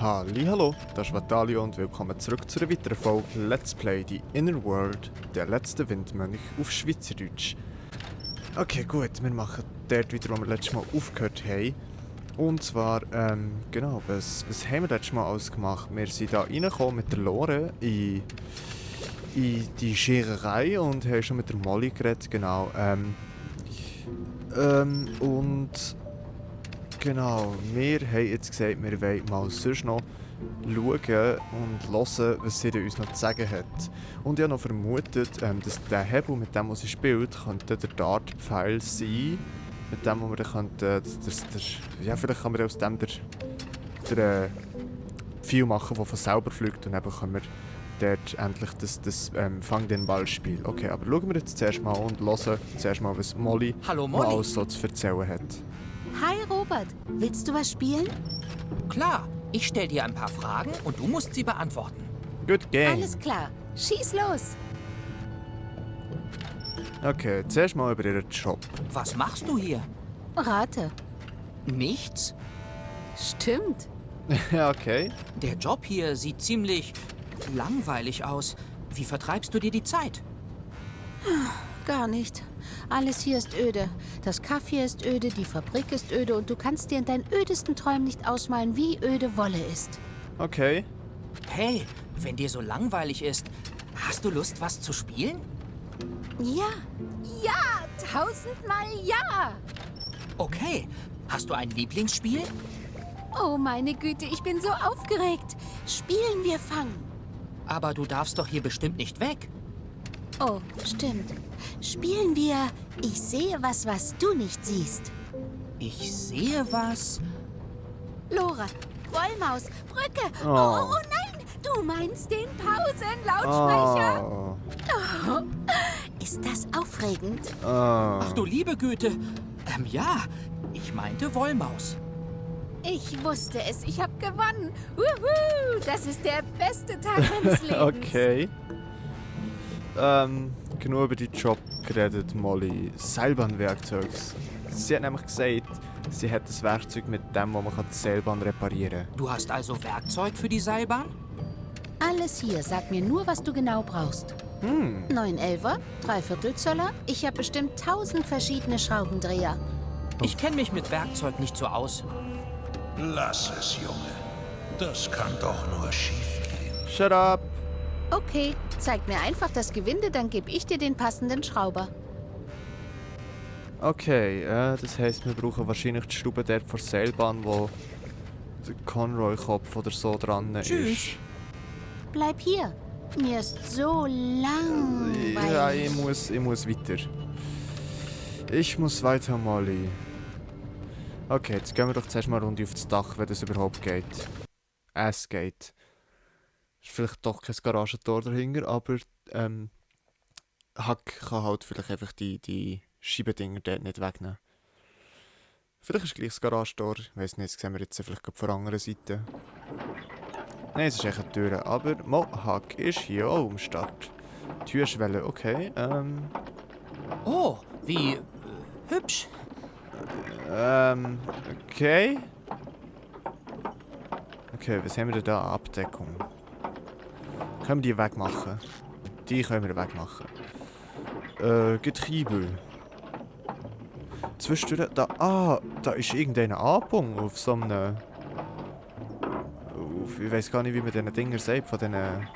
Hallo, das ist Vatalio und willkommen zurück zu einer weiteren Folge Let's Play die Inner World, der letzte Windmönch auf Schweizerdeutsch. Okay, gut, wir machen dort wieder, wo wir letztes Mal aufgehört haben. Und zwar, genau, was haben wir letztes Mal alles gemacht? Wir sind da reingekommen mit der Lore in die Schererei und haben schon mit der Molly geredet, genau. Und genau, wir haben jetzt gesagt, wir wollen mal sonst noch schauen und hören, was sie uns noch zu sagen hat. Und ich habe noch vermutet, dass der Hebel, mit dem, was sie spielt, könnte der Dartpfeil sein. Mit dem, wo wir dann könnten, ja, vielleicht kann man aus dem der Pfeil machen, der von selber fliegt, und dann können wir dort endlich das Fang den Ball spielen. Okay, aber schauen wir jetzt zuerst mal und hören zuerst mal, was Molly noch alles so zu erzählen hat. Hi Robert, willst du was spielen? Klar, ich stell dir ein paar Fragen und du musst sie beantworten. Good game. Alles klar, schieß los. Okay, zuerst mal über ihren Job. Was machst du hier? Rate. Nichts? Stimmt. Ja, okay. Der Job hier sieht ziemlich langweilig aus. Wie vertreibst du dir die Zeit? Gar nicht. Alles hier ist öde. Das Kaff hier ist öde, die Fabrik ist öde und du kannst dir in deinen ödesten Träumen nicht ausmalen, wie öde Wolle ist. Okay. Hey, wenn dir so langweilig ist, hast du Lust, was zu spielen? Ja, ja, 1000-mal ja. Okay, hast du ein Lieblingsspiel? Oh meine Güte, ich bin so aufgeregt. Spielen wir Fang. Aber du darfst doch hier bestimmt nicht weg. Oh, stimmt. Spielen wir Ich sehe was, was du nicht siehst. Ich sehe was. Lora, Wollmaus, Brücke. Oh. Oh nein, du meinst den Pausenlautsprecher. Oh. Ist das aufregend? Oh. Ach du liebe Güte. Ja, ich meinte Wollmaus. Ich wusste es, ich habe gewonnen. Wuhu, das ist der beste Tag meines Lebens. Okay. Genug über die Job geredet, Molly. Seilbahnwerkzeug. Sie hat nämlich gesagt, sie hat das Werkzeug, mit dem man die Seilbahn reparieren kann. Du hast also Werkzeug für die Seilbahn? Alles hier, sag mir nur, was du genau brauchst. 911er, 3/4 Zöller, ich habe bestimmt 1000 verschiedene Schraubendreher. Ich kenne mich mit Werkzeug nicht so aus. Lass es, Junge. Das kann doch nur schief gehen. Shut up! Okay, zeig mir einfach das Gewinde, dann gebe ich dir den passenden Schrauber. Okay, das heisst, wir brauchen wahrscheinlich die Schraube dort vor der Seilbahn, wo der Conroy-Kopf oder so dran ist. Tschüss. Bleib hier. Mir ist so langweilig. Ja, ich muss weiter. Ich muss weiter, Molly. Okay, jetzt gehen wir doch zuerst mal eine Runde auf das Dach, wenn das überhaupt geht. Es geht. Ist vielleicht doch kein Garagentor dahinter, aber Hack kann halt vielleicht einfach die Scheibendinger dort nicht wegnehmen. Vielleicht ist gleich das Garagentor. Ich weiss nicht, das sehen wir jetzt vielleicht von der anderen Seite. Nein, es ist echt eine Tür, aber Hack ist hier auch am Start. Türschwelle, okay. Oh, wie hübsch. Okay. Okay, was haben wir denn da an Abdeckung? Können wir die wegmachen? Die können wir wegmachen. Getriebe. Zwischendurch, da ist irgendein Anbung auf so einem... Ich weiß gar nicht, wie man diesen Dinger sagt, von diesen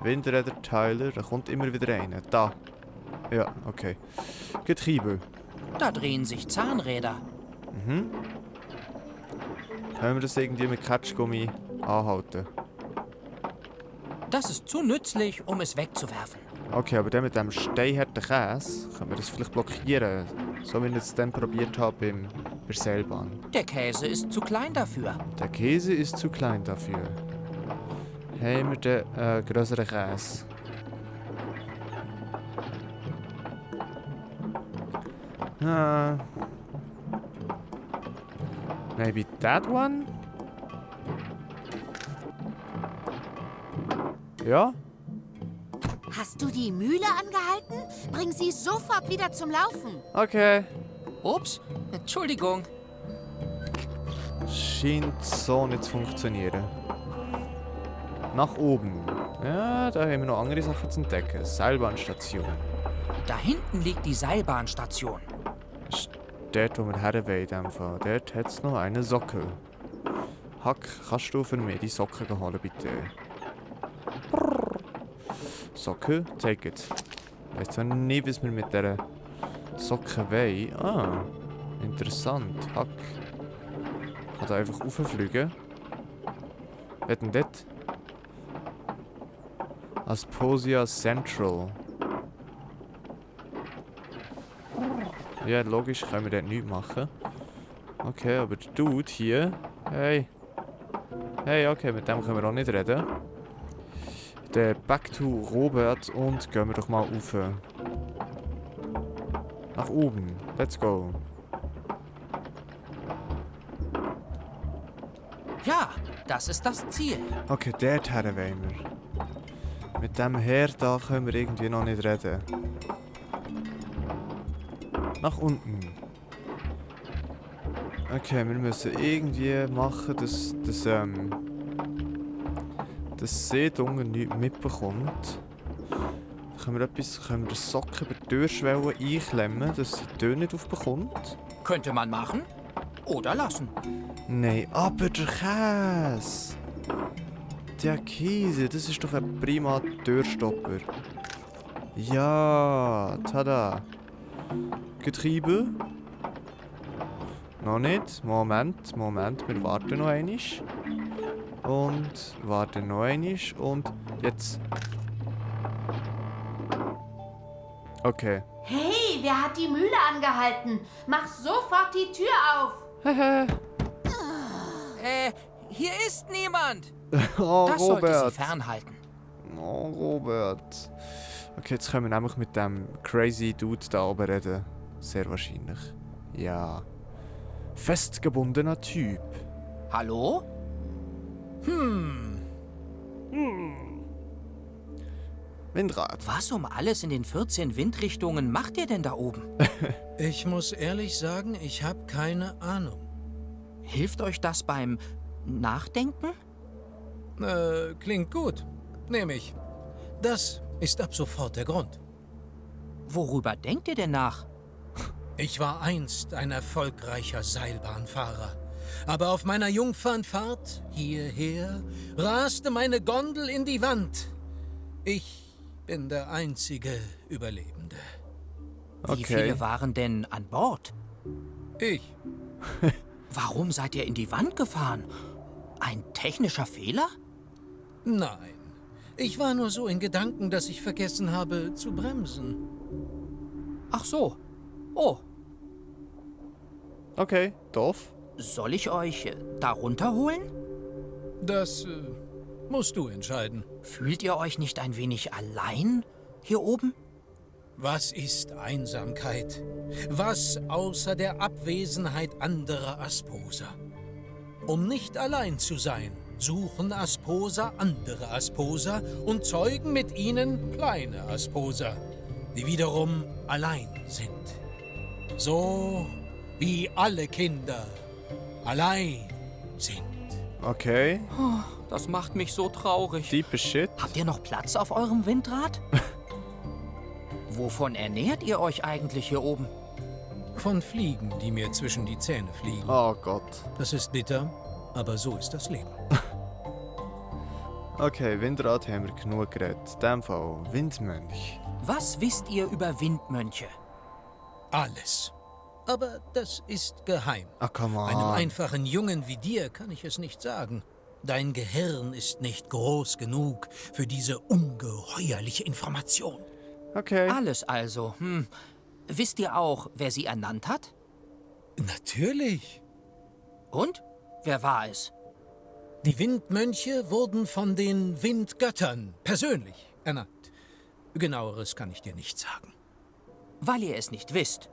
Windräderteilen. Da kommt immer wieder einer. Da. Ja, okay. Getriebe. Da drehen sich Zahnräder. Können wir das irgendwie mit Catchgummi anhalten? Das ist zu nützlich, um es wegzuwerfen. Okay, aber dann mit dem steinharten Käse können wir das vielleicht blockieren. So wie ich es dann probiert habe bei der Seilbahn. Der Käse ist zu klein dafür. Der Käse ist zu klein dafür. Haben wir den größeren Käse? Maybe that one? Ja? Hast du die Mühle angehalten? Bring sie sofort wieder zum Laufen. Okay. Ups, Entschuldigung. scheint so nicht zu funktionieren. Nach oben. Ja, da haben wir noch andere Sachen zu entdecken. Seilbahnstation. Da hinten liegt die Seilbahnstation. Das ist dort, wo wir her wollen, in dem Fall. Dort hat es noch eine Socke. Hack, kannst du für mich die Socken holen, bitte? Socke, take it. Ich weiss zwar nicht, was wir mit dieser Socke wollen. Ah, interessant. Hack. Ich kann da einfach rauffliegen. Was denn dort? Asposia Central. Ja, logisch können wir dort nichts machen. Okay, aber der Dude hier... Hey. Hey, okay, mit dem können wir auch nicht reden. Der Back to Robert und gehen wir doch mal rauf. Nach oben. Let's go. Ja, das ist das Ziel. Okay, dort her wollen wir. Mit dem Herr da können wir irgendwie noch nicht reden. Nach unten. Okay, wir müssen irgendwie machen, dass das Seedunge nichts mitbekommt. Können wir den Socken über die Türschwelle einklemmen, dass sie die Tür nicht aufbekommt? Könnte man machen oder lassen. Nein, aber der Käse! Der Käse, das ist doch ein prima Türstopper. Ja, tada! Getriebe? Noch nicht. Moment, wir warten noch einmal. Und warten noch einmal. Und jetzt. Okay. Hey, wer hat die Mühle angehalten? Mach sofort die Tür auf. Hier ist niemand. Oh, Das sollte sie Robert. fernhalten. Oh, Robert. Okay, jetzt können wir nämlich mit dem crazy Dude da oben reden. Sehr wahrscheinlich. Ja. Festgebundener Typ. Hallo? Windrad. Was um alles in den 14 Windrichtungen macht ihr denn da oben? Ich muss ehrlich sagen, ich habe keine Ahnung. Hilft euch das beim Nachdenken? Klingt gut. Nehme ich. Das ist ab sofort der Grund. Worüber denkt ihr denn nach? Ich war einst ein erfolgreicher Seilbahnfahrer. Aber auf meiner Jungfernfahrt hierher raste meine Gondel in die Wand. Ich bin der einzige Überlebende. Wie Okay. viele waren denn an Bord? Ich. Warum seid ihr in die Wand gefahren? Ein technischer Fehler? Nein. Ich war nur so in Gedanken, dass ich vergessen habe zu bremsen. Ach so. Oh, Okay, doof. soll ich euch da runterholen? Das musst du entscheiden. Fühlt ihr euch nicht ein wenig allein hier oben? Was ist Einsamkeit? Was außer der Abwesenheit anderer Asposer? Um nicht allein zu sein, suchen Asposer andere Asposer und zeugen mit ihnen kleine Asposer, die wiederum allein sind. So wie alle Kinder allein sind. Okay. Das macht mich so traurig. Deep as shit. Habt ihr noch Platz auf eurem Windrad? Wovon ernährt ihr euch eigentlich hier oben? Von Fliegen, die mir zwischen die Zähne fliegen. Oh Gott. Das ist bitter, aber so ist das Leben. Okay, Windrad haben wir genug geredet. In dem Fall Windmönch. Was wisst ihr über Windmönche? Alles. Aber das ist geheim. Ah, come on. Einem einfachen Jungen wie dir kann ich es nicht sagen. Dein Gehirn ist nicht groß genug für diese ungeheuerliche Information. Okay. Alles also. Wisst ihr auch, wer sie ernannt hat? Natürlich. Und? Wer war es? Die Windmönche wurden von den Windgöttern persönlich ernannt. Genaueres kann ich dir nicht sagen. Weil ihr es nicht wisst.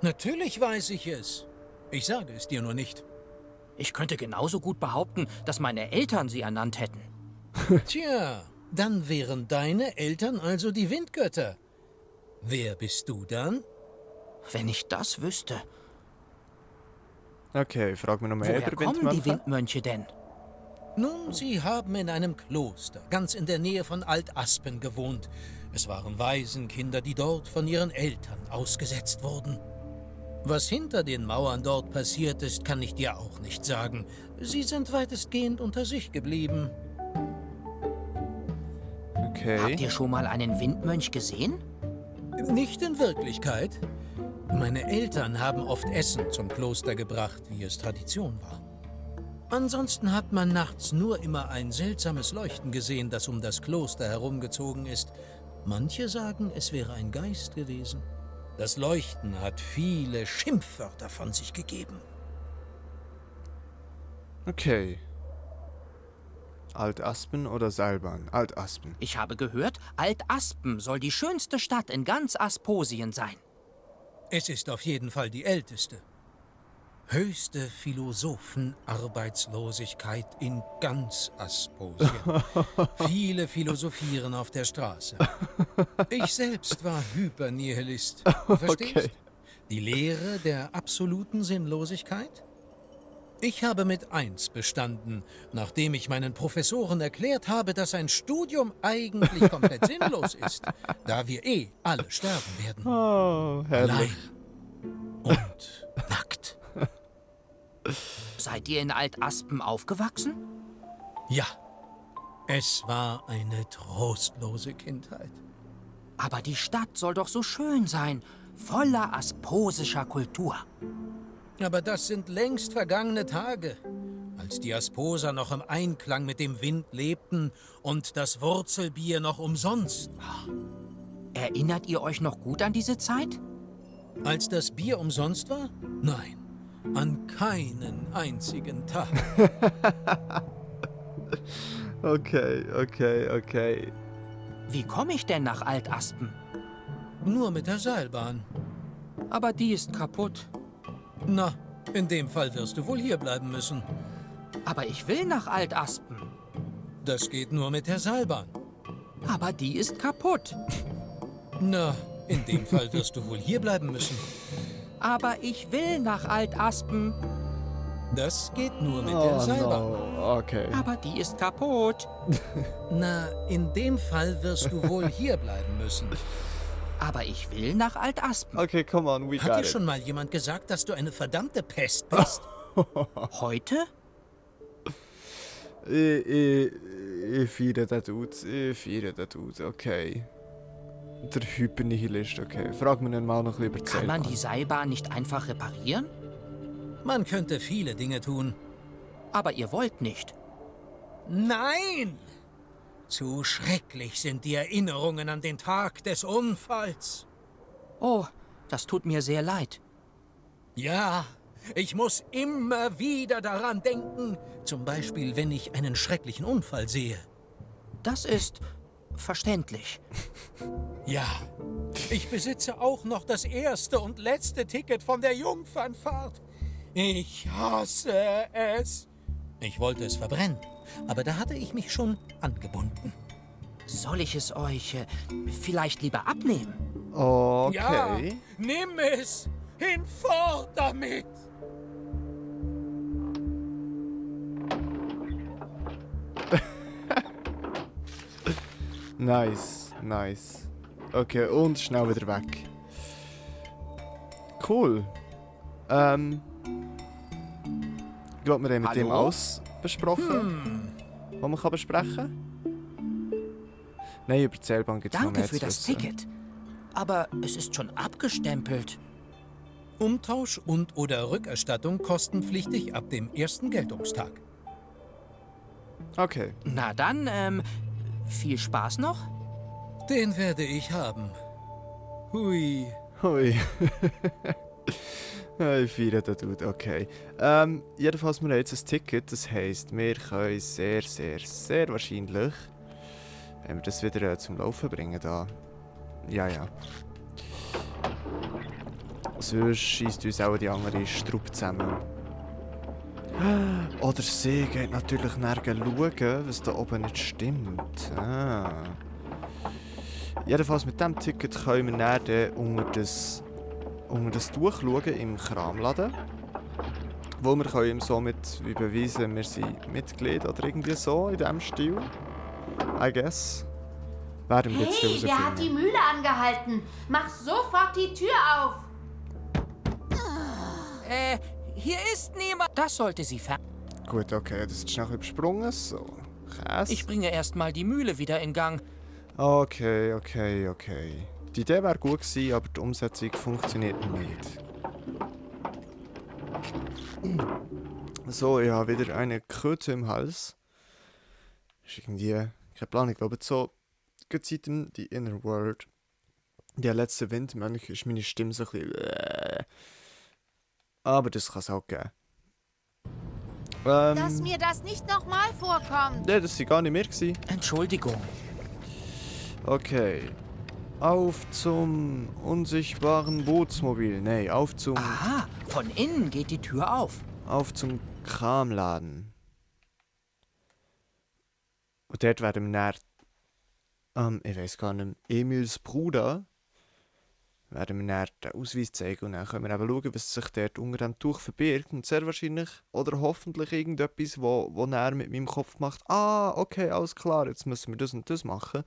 Natürlich weiß ich es. Ich sage es dir nur nicht. Ich könnte genauso gut behaupten, dass meine Eltern sie ernannt hätten. Tja, dann wären deine Eltern also die Windgötter. Wer bist du dann? Wenn ich das wüsste. Okay, frag mich noch mehr Woher über kommen die Windmönche. Windmönche denn? Nun, sie haben in einem Kloster, ganz in der Nähe von Altaspen gewohnt. Es waren Waisenkinder, die dort von ihren Eltern ausgesetzt wurden. Was hinter den Mauern dort passiert ist, kann ich dir auch nicht sagen. Sie sind weitestgehend unter sich geblieben. Okay. Habt ihr schon mal einen Windmönch gesehen? Nicht in Wirklichkeit. Meine Eltern haben oft Essen zum Kloster gebracht, wie es Tradition war. Ansonsten hat man nachts nur immer ein seltsames Leuchten gesehen, das um das Kloster herumgezogen ist. Manche sagen, es wäre ein Geist gewesen. Das Leuchten hat viele Schimpfwörter von sich gegeben. Okay. Altaspen oder Seilbahn? Altaspen. Ich habe gehört, Altaspen soll die schönste Stadt in ganz Asposien sein. Es ist auf jeden Fall die älteste. Höchste Philosophenarbeitslosigkeit in ganz Asposien. Viele philosophieren auf der Straße. Ich selbst war Hypernihilist. Verstehst? Okay. Die Lehre der absoluten Sinnlosigkeit? Ich habe mit 1 bestanden, nachdem ich meinen Professoren erklärt habe, dass ein Studium eigentlich komplett sinnlos ist, da wir alle sterben werden. Oh, herrlich. Allein und nackt. Seid ihr in Altaspen aufgewachsen? Ja, es war eine trostlose Kindheit. Aber die Stadt soll doch so schön sein, voller asposischer Kultur. Aber das sind längst vergangene Tage, als die Asposer noch im Einklang mit dem Wind lebten und das Wurzelbier noch umsonst war. Erinnert ihr euch noch gut an diese Zeit? Als das Bier umsonst war? Nein, an keinen einzigen Tag. Okay. Wie komme ich denn nach Altaspen? Nur mit der Seilbahn. Aber die ist kaputt. Na, in dem Fall wirst du wohl hierbleiben müssen. Aber ich will nach Altaspen. Das geht nur mit der Seilbahn. Aber die ist kaputt. Na, in dem Fall wirst du wohl hierbleiben müssen. Aber ich will nach Altaspen. Das geht nur mit der Oh Seilbahn. no. Okay. Aber die ist kaputt. Na, in dem Fall wirst du wohl hierbleiben müssen. Aber ich will nach Altaspen. Okay, come on, we Hat got dir it. schon mal jemand gesagt, dass du eine verdammte Pest bist? Heute? Ich feiere den Dude. Okay. Der Hypernihilist, okay. Frag mich dann mal noch über die Kann man Seilbahn. die Seilbahn nicht einfach reparieren? Man könnte viele Dinge tun. Aber ihr wollt nicht. Nein! Zu schrecklich sind die Erinnerungen an den Tag des Unfalls. Oh, das tut mir sehr leid. Ja, ich muss immer wieder daran denken. Zum Beispiel, wenn ich einen schrecklichen Unfall sehe. Das ist verständlich. Ja, ich besitze auch noch das erste und letzte Ticket von der Jungfernfahrt. Ich hasse es. Ich wollte es verbrennen, aber da hatte ich mich schon angebunden. Soll ich es euch vielleicht lieber abnehmen? Okay. Ja, nimm es! Hinfort damit! Nice. Okay, und schnell wieder weg. Cool. Ich glaube, wir haben mit dem Hallo? alles besprochen, was man kann besprechen kann. Nein, über die Seilbahn gibt es noch Danke mehr für zu das wissen. Ticket. Aber es ist schon abgestempelt. Umtausch und/oder Rückerstattung kostenpflichtig ab dem ersten Geltungstag. Okay. Na dann, viel Spaß noch? Den werde ich haben. Hui. Hui. Ich feiere den Dude, okay. Jedenfalls, wir haben jetzt ein Ticket, das heisst, wir können sehr wahrscheinlich, wenn wir das wieder zum Laufen bringen, da. Ja. Sonst schießt uns auch die andere Strupp zusammen. Oder sie geht natürlich nachher schauen, was da oben nicht stimmt. Jedenfalls mit diesem Ticket können wir dann unter das Tuch schauen im Kramladen. wo wir können ihm somit wie beweisen, wir sind Mitglied oder irgendwie so in diesem Stil. I guess. Werden wir jetzt Hey, wer hat die herausfinden. Mühle angehalten? Mach sofort die Tür auf. Hier ist niemand. Das sollte sie ver... Gut, okay, das ist schnell übersprungen. So, Käse. Ich bringe erst mal die Mühle wieder in Gang. Okay. Die Idee wäre gut gewesen, aber die Umsetzung funktioniert nicht. So, ich habe wieder eine Kröte im Hals. Ist irgendwie, keine Plan, ich glaube so, gerade seit dem die Inner World, der letzte Windmönch, ist meine Stimme so ein bisschen... Aber das kann es auch geben. Dass mir das nicht nochmal vorkommt. Nee, das war gar nicht mehr gewesen. Entschuldigung. Okay. Auf zum unsichtbaren Bootsmobil. Nee, auf zum... Aha, von innen geht die Tür auf. Auf zum Kramladen. Und dort werden wir dann, ich weiß gar nicht, Emils Bruder, werden wir dann den Ausweis zeigen und dann können wir eben schauen, was sich dort unter dem Tuch verbirgt. Und sehr wahrscheinlich, oder hoffentlich irgendetwas, wo er mit meinem Kopf macht, okay, alles klar, jetzt müssen wir das und das machen.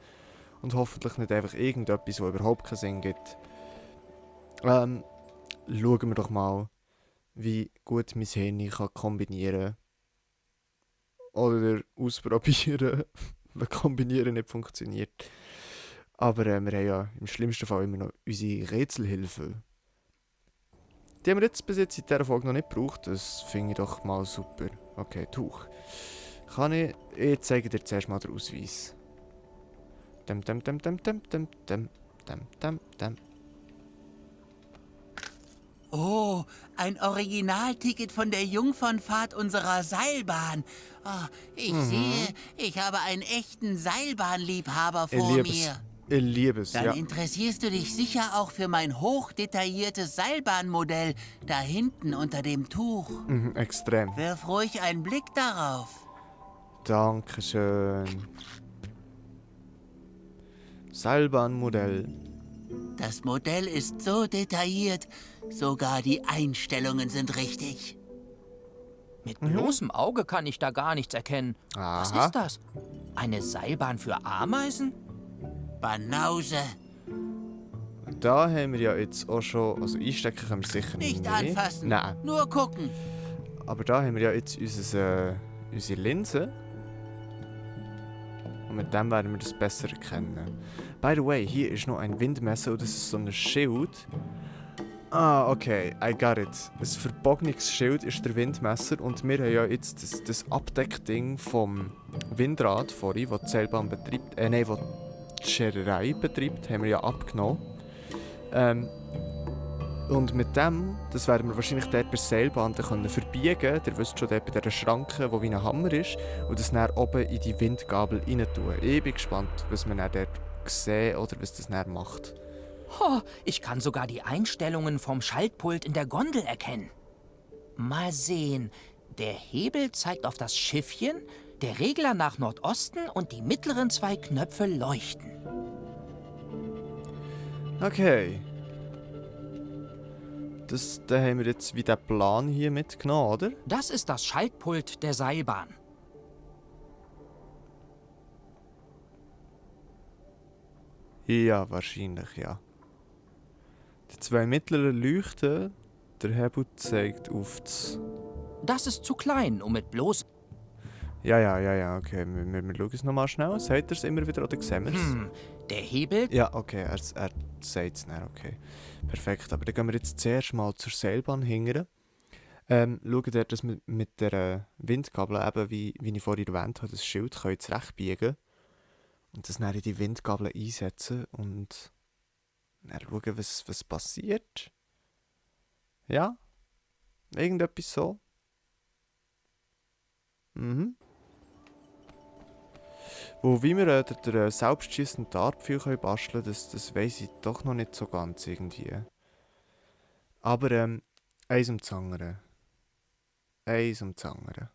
Und hoffentlich nicht einfach irgendetwas, wo überhaupt keinen Sinn gibt. Schauen wir doch mal, wie gut mein Hirn kann kombinieren oder ausprobieren, wenn Kombinieren nicht funktioniert. Aber wir haben ja im schlimmsten Fall immer noch unsere Rätselhilfe. Die haben wir jetzt bis jetzt in dieser Folge noch nicht gebraucht. Das finde ich doch mal super. Okay, Tuch. Ich zeige dir zuerst mal den Ausweis. Oh, ein Originalticket von der Jungfernfahrt unserer Seilbahn. Oh, ich sehe, ich habe einen echten Seilbahnliebhaber Ich vor liebe es. mir. Ich liebe es, Dann ja. interessierst du dich sicher auch für mein hochdetailliertes Seilbahnmodell da hinten unter dem Tuch. Extrem. Wirf ruhig einen Blick darauf. Dankeschön. Seilbahnmodell. Das Modell ist so detailliert, sogar die Einstellungen sind richtig. Mit bloßem Auge kann ich da gar nichts erkennen. Was Aha. ist das? Eine Seilbahn für Ameisen? Banause. Da haben wir ja jetzt auch schon... Also einstecken können wir sicher Nicht anfassen. Nein. Nur gucken. Aber da haben wir ja jetzt unsere Linse. Und mit dem werden wir das besser erkennen. By the way, hier ist noch ein Windmesser und das ist so ein Schild. Okay, I got it. Ein verbogenes Schild ist der Windmesser und wir haben ja jetzt das Abdeckding vom Windrad vorhin, das die Seilbahn betreibt, wo die Schererei betreibt, haben wir ja abgenommen. Und mit dem, das werden wir wahrscheinlich dort bei der Seilbahn dann können verbiegen können. Ihr wisst schon, dort bei dieser Schranke, die wie ein Hammer ist. Und das dann oben in die Windgabel rein tun. Ich bin gespannt, was man dann dort sieht oder was das dann macht. Oh, ich kann sogar die Einstellungen vom Schaltpult in der Gondel erkennen. Mal sehen. Der Hebel zeigt auf das Schiffchen, der Regler nach Nordosten und die mittleren 2 Knöpfe leuchten. Okay. Da haben wir jetzt wie den Plan hier mitgenommen, oder? Das ist das Schaltpult der Seilbahn. Ja, wahrscheinlich, ja. Die 2 mittleren Leuchten, der Hebel zeigt auf das... Das ist zu klein, um mit bloß... Ja, okay. Wir schauen es nochmal schnell. Seht ihr es immer wieder oder sehen wir es? Der Hebel... Ja, okay, er sagt es dann, okay. Perfekt, aber dann gehen wir jetzt zuerst mal zur Seilbahn hingern. Schauen dort, dass wir mit der Windgabel, eben wie ich vorhin erwähnt habe, das Schild können zurechtbiegen und das dann in die Windgabel einsetzen und dann schauen, was passiert. Ja? Irgendetwas so? Wo wie wir den selbstschießenden Dartpfeil basteln können, das weiss ich doch noch nicht so ganz irgendwie. Aber eins ums andere. Eins ums andere.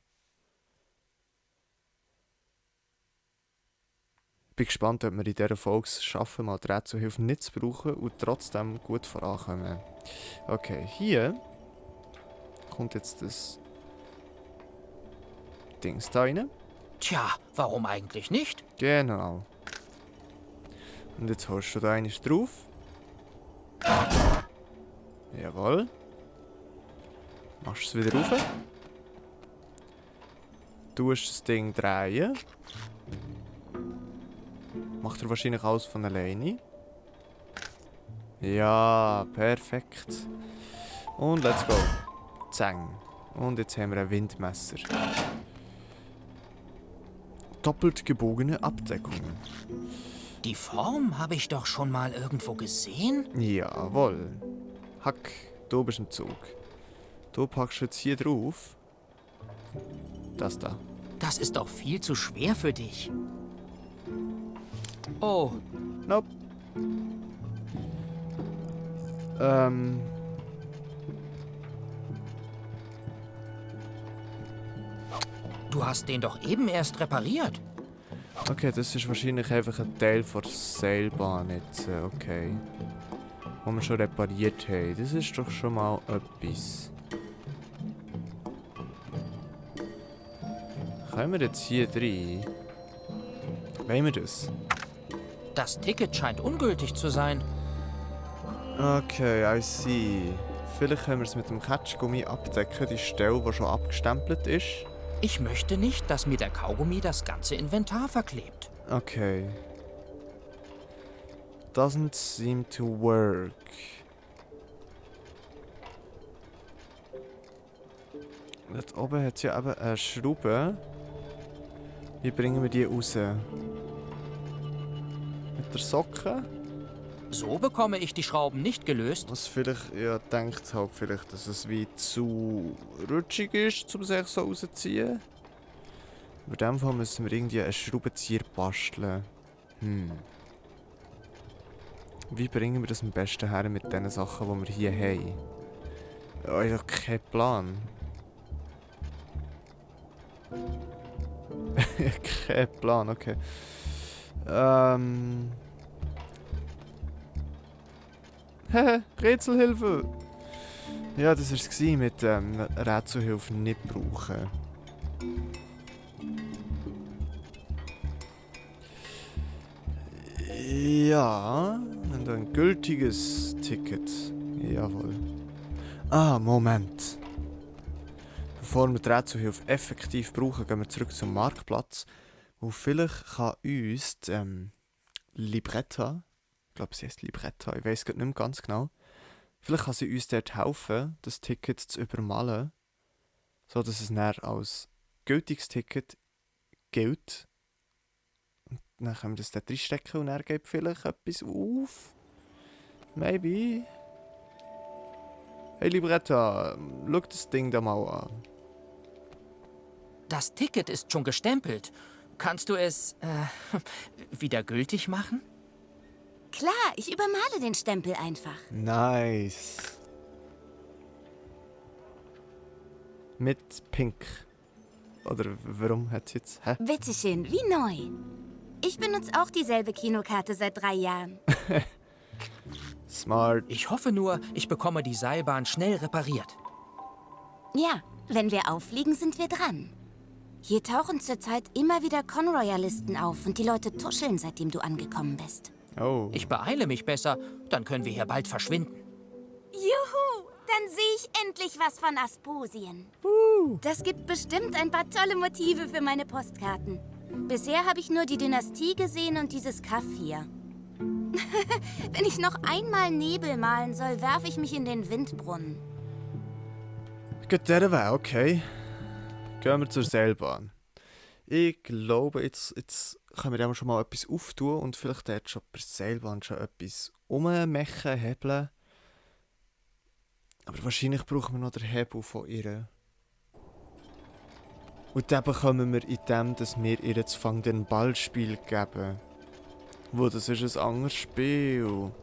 Ich bin gespannt, ob wir in dieser Folge es schaffen, mal die Rätselhilfe nicht zu brauchen und trotzdem gut vorankommen. Okay, hier kommt jetzt das Dings da rein. Tja, warum eigentlich nicht? Genau. Und jetzt holst du da eines drauf. Jawohl. Machst es wieder rauf. Tust das Ding drehen. Macht er wahrscheinlich alles von alleine. Ja, perfekt. Und let's go. Zang. Und jetzt haben wir ein Windmesser. Doppelt gebogene Abdeckung. Die Form habe ich doch schon mal irgendwo gesehen. Jawohl. Hack, du bist im Zug. Du packst jetzt hier drauf. Das da. Das ist doch viel zu schwer für dich. Oh, Nope. du hast den doch eben erst repariert. Okay, das ist wahrscheinlich einfach ein Teil der Seilbahn jetzt. Okay. Den wir schon repariert haben. Das ist doch schon mal etwas. Können wir jetzt hier rein? Wollen wir das? Das Ticket scheint ungültig zu sein. Okay, I see. Vielleicht können wir es mit dem Catchgummi abdecken, die Stelle, die schon abgestempelt ist. Ich möchte nicht, dass mir der Kaugummi das ganze Inventar verklebt. Okay. Doesn't seem to work. Dort oben hat es ja eben eine Schraube. Wie bringen wir die raus? Mit der Socke? So bekomme ich die Schrauben nicht gelöst. Was vielleicht, ja, denkt halt vielleicht, dass es wie zu rutschig ist, um sich so rauszuziehen. Aber in dem Fall müssen wir irgendwie einen Schraubenzieher basteln. Wie bringen wir das am besten her mit den Sachen, die wir hier haben? Ja, ich habe keinen Plan. Kein Plan, okay. Rätselhilfe! Ja, das war es mit Rätselhilfe nicht brauchen. Ja, und ein gültiges Ticket. Jawohl. Ah, Moment. Bevor wir die Rätselhilfe effektiv brauchen, gehen wir zurück zum Marktplatz. Wo vielleicht kann uns Libretta, ich glaube sie heißt Libretta, ich weiß nicht mehr ganz genau. Vielleicht kann sie uns dort helfen, das Ticket zu übermalen, sodass es dann als gültiges Ticket gilt. Und dann können wir das dort reinstecken und er gibt vielleicht etwas auf. Maybe. Hey Libretta, schau das Ding da mal an. Das Ticket ist schon gestempelt. Kannst du es wieder gültig machen? Klar, ich übermale den Stempel einfach. Nice. Mit Pink. Oder warum hat sie jetzt... Hä? Bitteschön, wie neu. Ich benutze auch dieselbe Kinokarte seit 3 Jahren. Smart. Ich hoffe nur, ich bekomme die Seilbahn schnell repariert. Ja, wenn wir auffliegen, sind wir dran. Hier tauchen zurzeit immer wieder Conroyalisten auf und die Leute tuscheln, seitdem du angekommen bist. Oh. Ich beeile mich besser, dann können wir hier bald verschwinden. Juhu, dann sehe ich endlich was von Asposien. Das gibt bestimmt ein paar tolle Motive für meine Postkarten. Bisher habe ich nur die Dynastie gesehen und dieses Kaff hier. Wenn ich noch einmal Nebel malen soll, werfe ich mich in den Windbrunnen. Geht dieser Weg, okay. Gehen wir zur Seilbahn. Ich glaube, jetzt können wir schon mal etwas auftun und vielleicht dort schon bei der Seilbahn schon etwas ummachen, hebeln. Aber wahrscheinlich brauchen wir noch den Hebel von ihr. Und den bekommen wir in dem, dass wir ihr zu Fang den Ballspiel geben. Wo das ist ein anderes Spiel.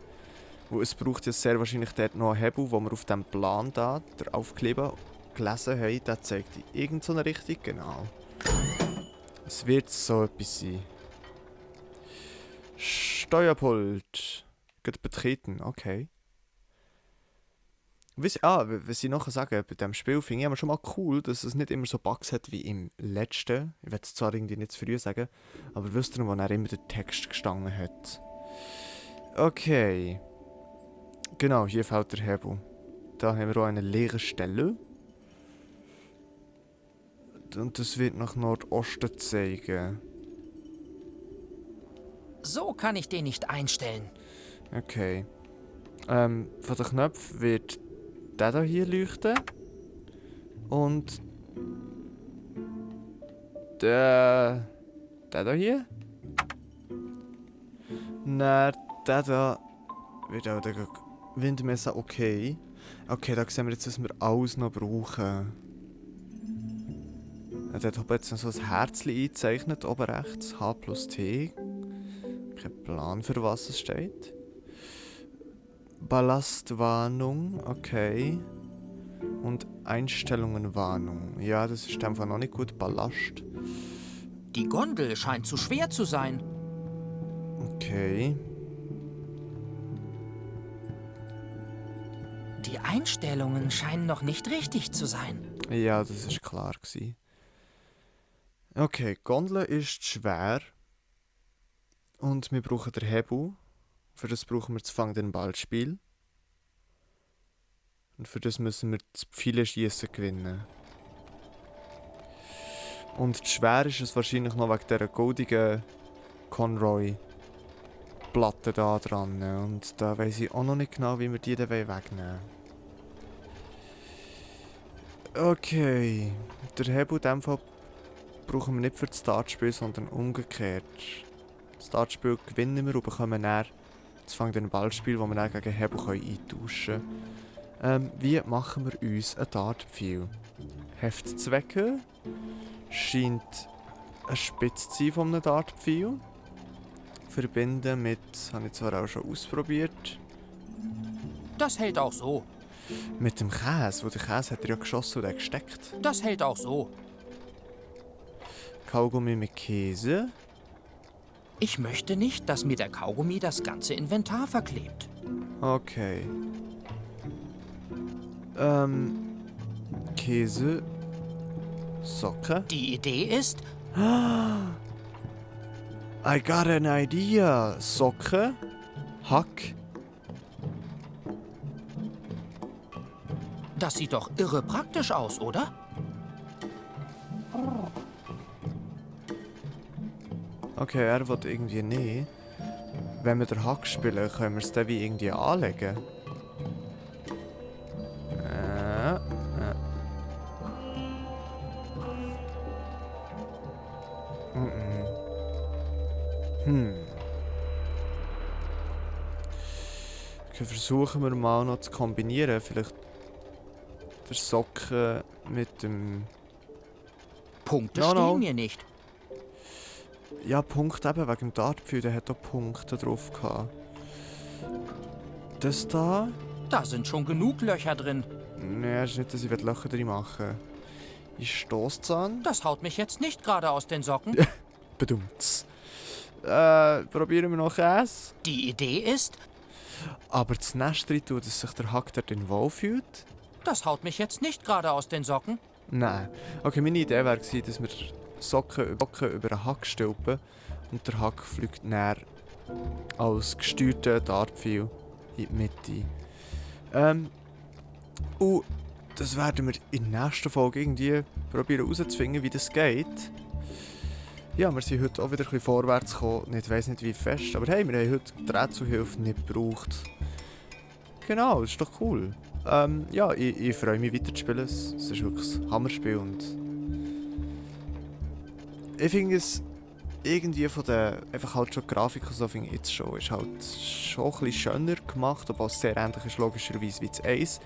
Wo es braucht ja sehr wahrscheinlich dort noch einen Hebel, wo wir auf dem Plan da, der Aufkleber, gelesen haben. Der zeigt in irgendeine Richtung, genau. Es wird so etwas sein. Steuerpult. Geht betreten, okay. Was ich noch sagen bei diesem Spiel, finde ich aber schon mal cool, dass es nicht immer so Bugs hat wie im letzten. Ich will es zwar irgendwie nicht zu früh sagen, aber wisst ihr, wo dann immer der Text gestanden hat? Okay. Genau, hier fällt der Hebel. Da haben wir auch eine leere Stelle. Und das wird nach Nordosten zeigen. So kann ich den nicht einstellen. Okay. Von den Knöpfen wird der hier leuchten. Und der hier. Dann der da wird auch der Windmesser okay. Okay, da sehen wir jetzt, was wir alles noch brauchen. Dort habe ich jetzt noch so ein Herzchen eingezeichnet, oben rechts, H plus T. Kein Plan, für was es steht. Ballastwarnung, okay. Und Einstellungenwarnung. Ja, das ist einfach noch nicht gut. Ballast. Die Gondel scheint zu schwer zu sein. Okay. Die Einstellungen scheinen noch nicht richtig zu sein. Ja, das ist klar gewesen. Okay, Gondel ist schwer. Und wir brauchen den Hebel. Für das brauchen wir das Fang-den-Ball-Spiel. Und für das müssen wir das Pfeilenschiessen gewinnen. Und schwer ist es wahrscheinlich noch wegen dieser goldigen Conroy-Platte da dran. Und da weiss ich auch noch nicht genau, wie wir die dann wegnehmen. Okay. Der Hebel in diesem Fall brauchen wir nicht für das Startspiel, sondern umgekehrt. Das Startspiel gewinnen wir und bekommen dann das Fang-den-Ball-Spiel, wo wir dann gegen Hebel eintauschen können. Wie machen wir uns ein Dartpfeil? Heftzwecke scheint eine Spitze zu sein von einem Dartpfeil. Verbinden mit, habe ich zwar auch schon ausprobiert, Das hält auch so. mit dem Käse, wo der Käse hat er ja geschossen und gesteckt. Das hält auch so. Kaugummi mit Käse. Ich möchte nicht, dass mir der Kaugummi das ganze Inventar verklebt. Okay. Käse. Socke. Die Idee ist, I got an idea. Socke. Hack. das sieht doch irre praktisch aus, oder? Okay, er will irgendwie nicht. Wenn wir den Hack spielen, können wir es dann wie irgendwie anlegen. Okay, versuchen wir mal noch zu kombinieren. Vielleicht der Socken mit dem... Punkte No, stehen no. mir nicht. Ja, Punkt eben wegen dem Dartpfeil, der hat auch Punkte drauf gehabt. Das da? Da sind schon genug Löcher drin. Nee, ist nicht, dass ich Löcher drin machen will. Ich stoße es an. Das haut mich jetzt nicht gerade aus den Socken. Bedummt. Probieren wir noch Käse. Die Idee ist, Aber das Nest rein tun, dass sich der Hack dort wohlfühlt? das haut mich jetzt nicht gerade aus den Socken. Nein. Okay, meine Idee wäre gewesen, dass wir Socken über den Hack stülpen und der Hack fliegt näher als gesteuerter Dartpfeil in die Mitte. Und das werden wir in der nächsten Folge irgendwie probieren herauszufinden, wie das geht. Ja, wir sind heute auch wieder ein bisschen vorwärts gekommen. Ich weiss nicht wie fest, aber hey, wir haben heute die Rätselhilfe nicht gebraucht. Genau, das ist doch cool. Ja, ich freue mich weiterzuspielen. Es ist wirklich ein Hammerspiel und ich finde es irgendwie von der, einfach halt schon die Grafik und so finde ich jetzt schon, ist halt schon ein bisschen schöner gemacht, obwohl es sehr ähnlich ist logischerweise wie das 1.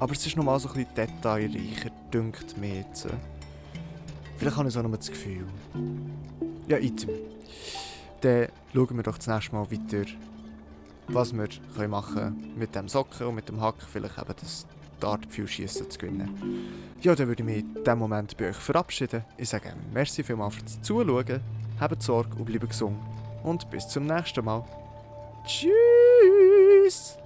Aber es ist nochmal so ein bisschen detailreicher, dünkt mir jetzt. Vielleicht habe ich so noch das Gefühl. Ja, item. Dann schauen wir doch das nächste Mal weiter, was wir machen können mit dem Socken und mit dem Hack, vielleicht eben das Dartpfeilschiessen zu gewinnen. Ja, dann würde ich mich in diesem Moment bei euch verabschieden. Ich sage merci vielmals fürs Zuschauen, habt Sorge und bleibt gesund. Und bis zum nächsten Mal. Tschüss!